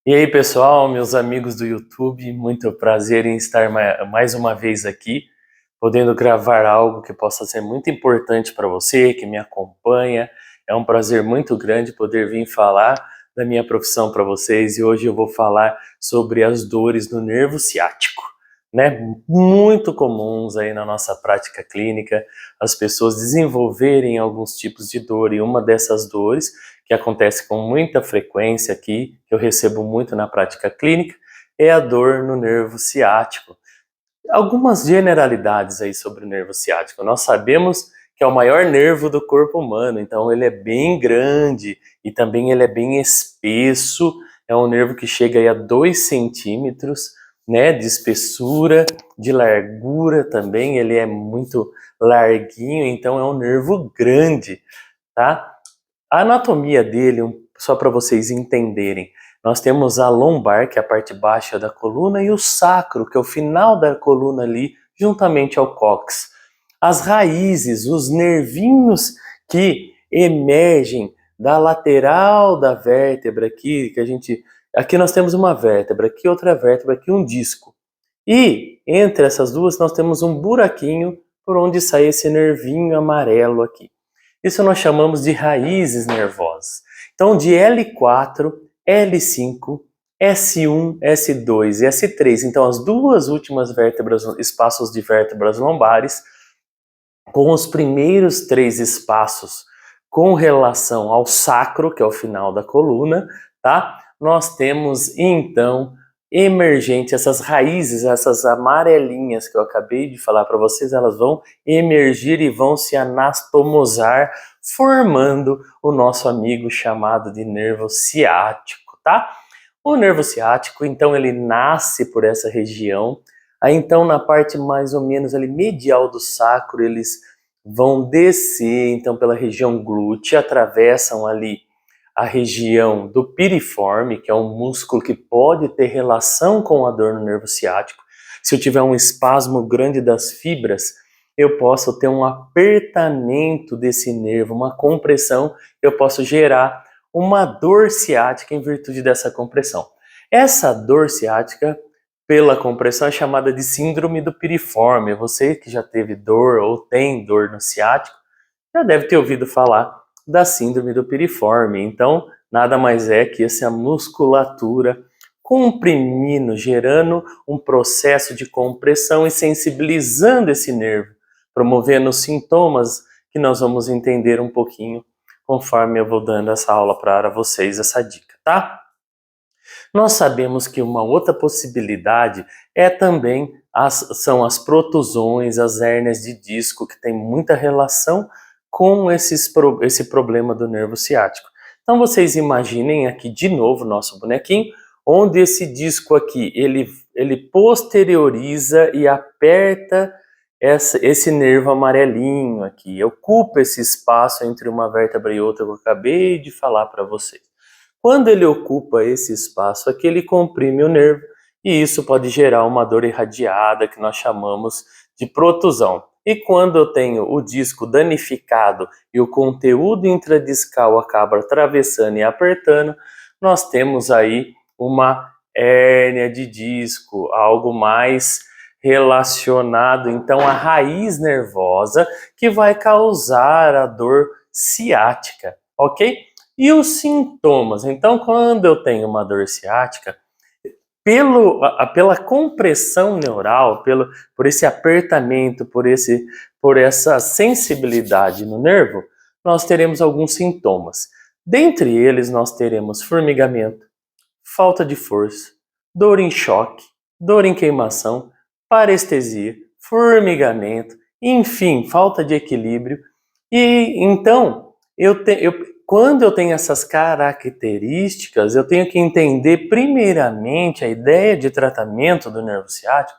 E aí, pessoal, meus amigos do YouTube, muito prazer em estar mais uma vez aqui, podendo gravar algo que possa ser muito importante para você, que me acompanha. É um prazer muito grande poder vir falar da minha profissão para vocês e hoje eu vou falar sobre as dores do nervo ciático, né? Muito comuns aí na nossa prática clínica, as pessoas desenvolverem alguns tipos de dor e uma dessas dores que acontece com muita frequência aqui, que eu recebo muito na prática clínica, é a dor no nervo ciático. Algumas generalidades aí sobre o nervo ciático. Nós sabemos que é o maior nervo do corpo humano, então ele é bem grande e também ele é bem espesso. É um nervo que chega aí a 2 centímetros, né, de espessura, de largura também, ele é muito larguinho, então é um nervo grande, tá? A anatomia dele, só para vocês entenderem, nós temos a lombar, que é a parte baixa da coluna, e o sacro, que é o final da coluna ali, juntamente ao cóccix. As raízes, os nervinhos que emergem da lateral da vértebra aqui, aqui nós temos uma vértebra, aqui outra vértebra, aqui um disco. E entre essas duas nós temos um buraquinho por onde sai esse nervinho amarelo aqui. Isso nós chamamos de raízes nervosas. Então, de L4, L5, S1, S2 e S3. Então, as duas últimas vértebras, espaços de vértebras lombares, com os primeiros 3 espaços com relação ao sacro, que é o final da coluna, tá? Nós temos, então, emergente, essas raízes, essas amarelinhas que eu acabei de falar para vocês, elas vão emergir e vão se anastomosar, formando o nosso amigo chamado de nervo ciático, tá? O nervo ciático, então, ele nasce por essa região. Aí, então, na parte mais ou menos ali medial do sacro, eles vão descer, então, pela região glútea, atravessam ali a região do piriforme, que é um músculo que pode ter relação com a dor no nervo ciático. Se eu tiver um espasmo grande das fibras, eu posso ter um apertamento desse nervo, uma compressão, eu posso gerar uma dor ciática em virtude dessa compressão. Essa dor ciática, pela compressão, é chamada de síndrome do piriforme. Você que já teve dor ou tem dor no ciático, já deve ter ouvido falar da síndrome do piriforme. Então, nada mais é que essa musculatura comprimindo, gerando um processo de compressão e sensibilizando esse nervo, promovendo sintomas que nós vamos entender um pouquinho conforme eu vou dando essa aula para vocês, essa dica, tá? Nós sabemos que uma outra possibilidade é também são as protusões, as hérnias de disco, que tem muita relação com esse problema do nervo ciático. Então vocês imaginem aqui de novo o nosso bonequinho, onde esse disco aqui, ele posterioriza e aperta esse nervo amarelinho aqui, ocupa esse espaço entre uma vértebra e outra que eu acabei de falar para vocês. Quando ele ocupa esse espaço aqui, ele comprime o nervo e isso pode gerar uma dor irradiada que nós chamamos de protusão. E quando eu tenho o disco danificado e o conteúdo intradiscal acaba atravessando e apertando, nós temos aí uma hérnia de disco, algo mais relacionado então à raiz nervosa que vai causar a dor ciática, ok? E os sintomas? Então, quando eu tenho uma dor ciática, pela compressão neural, por esse apertamento, por essa sensibilidade no nervo, nós teremos alguns sintomas. Dentre eles, nós teremos formigamento, falta de força, dor em choque, dor em queimação, parestesia, formigamento, enfim, falta de equilíbrio. E então, quando eu tenho essas características, eu tenho que entender primeiramente a ideia de tratamento do nervo ciático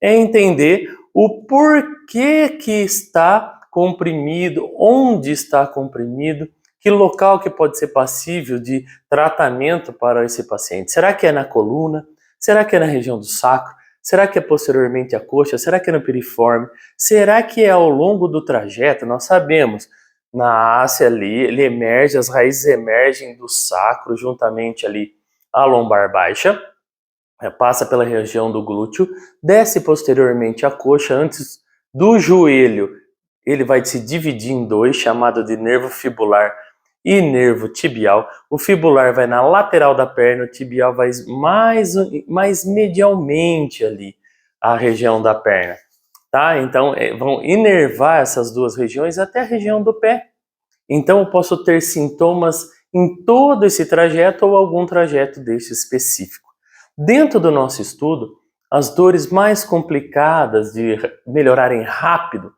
é entender o porquê que está comprimido, onde está comprimido, que local que pode ser passível de tratamento para esse paciente. Será que é na coluna? Será que é na região do sacro? Será que é posteriormente à coxa? Será que é no piriforme? Será que é ao longo do trajeto? Nós sabemos, na ásia ali, ele emerge, as raízes emergem do sacro juntamente ali a lombar baixa, passa pela região do glúteo, desce posteriormente a coxa antes do joelho. Ele vai se dividir em dois, chamado de nervo fibular e nervo tibial. O fibular vai na lateral da perna, o tibial vai mais medialmente ali, a região da perna. Tá? Então, vão inervar essas duas regiões até a região do pé. Então, eu posso ter sintomas em todo esse trajeto ou algum trajeto deste específico. Dentro do nosso estudo, as dores mais complicadas de melhorarem rápido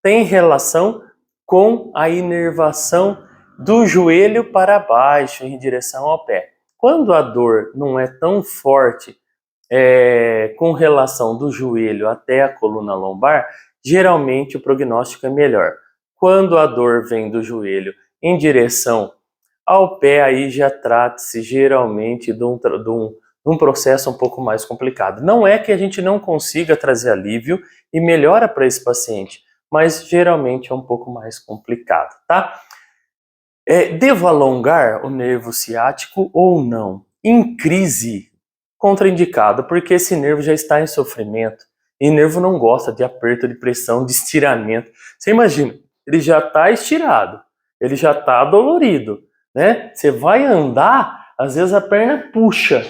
têm relação com a inervação do joelho para baixo em direção ao pé. Quando a dor não é tão forte com relação do joelho até a coluna lombar, geralmente o prognóstico é melhor. Quando a dor vem do joelho em direção ao pé, aí já trata-se geralmente de um processo um pouco mais complicado. Não é que a gente não consiga trazer alívio e melhora para esse paciente, mas geralmente é um pouco mais complicado, tá? Devo alongar o nervo ciático ou não? Em crise, contraindicado, porque esse nervo já está em sofrimento. E nervo não gosta de aperto, de pressão, de estiramento. Você imagina, ele já está estirado, ele já está dolorido, né? Você vai andar, às vezes a perna puxa.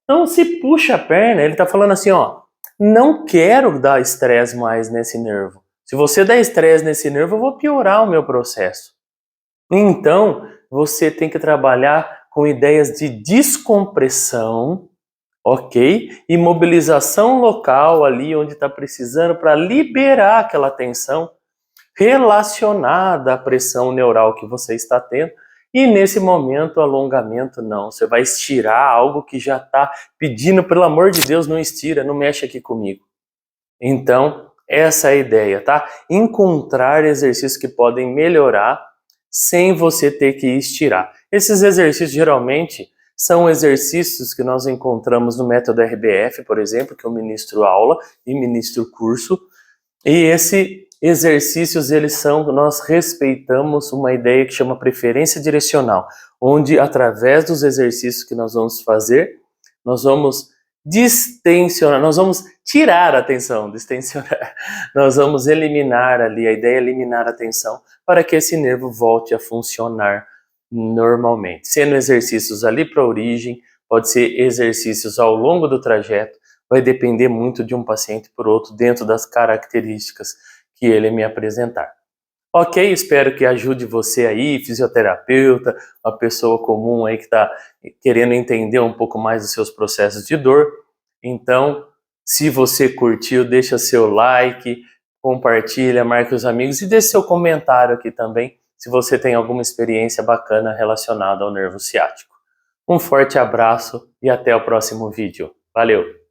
Então, se puxa a perna, ele está falando assim, ó, não quero dar estresse mais nesse nervo. Se você der estresse nesse nervo, eu vou piorar o meu processo. Então, você tem que trabalhar com ideias de descompressão, ok? E mobilização local ali onde está precisando para liberar aquela tensão relacionada à pressão neural que você está tendo. E nesse momento, alongamento não. Você vai estirar algo que já está pedindo, pelo amor de Deus, não estira, não mexe aqui comigo. Então, essa é a ideia, tá? Encontrar exercícios que podem melhorar sem você ter que estirar. Esses exercícios geralmente são exercícios que nós encontramos no método RBF, por exemplo, que eu ministro aula e ministro curso. E esses exercícios, nós respeitamos uma ideia que chama preferência direcional, onde através dos exercícios que nós vamos fazer, nós vamos distensionar, nós vamos tirar a tensão, distensionar, nós vamos eliminar ali, a ideia é eliminar a tensão para que esse nervo volte a funcionar normalmente. Sendo exercícios ali para a origem, pode ser exercícios ao longo do trajeto, vai depender muito de um paciente por outro, dentro das características que ele me apresentar. Ok, espero que ajude você aí, fisioterapeuta, uma pessoa comum aí que está querendo entender um pouco mais dos seus processos de dor. Então, se você curtiu, deixa seu like, compartilha, marque os amigos e deixe seu comentário aqui também, se você tem alguma experiência bacana relacionada ao nervo ciático. Um forte abraço e até o próximo vídeo. Valeu!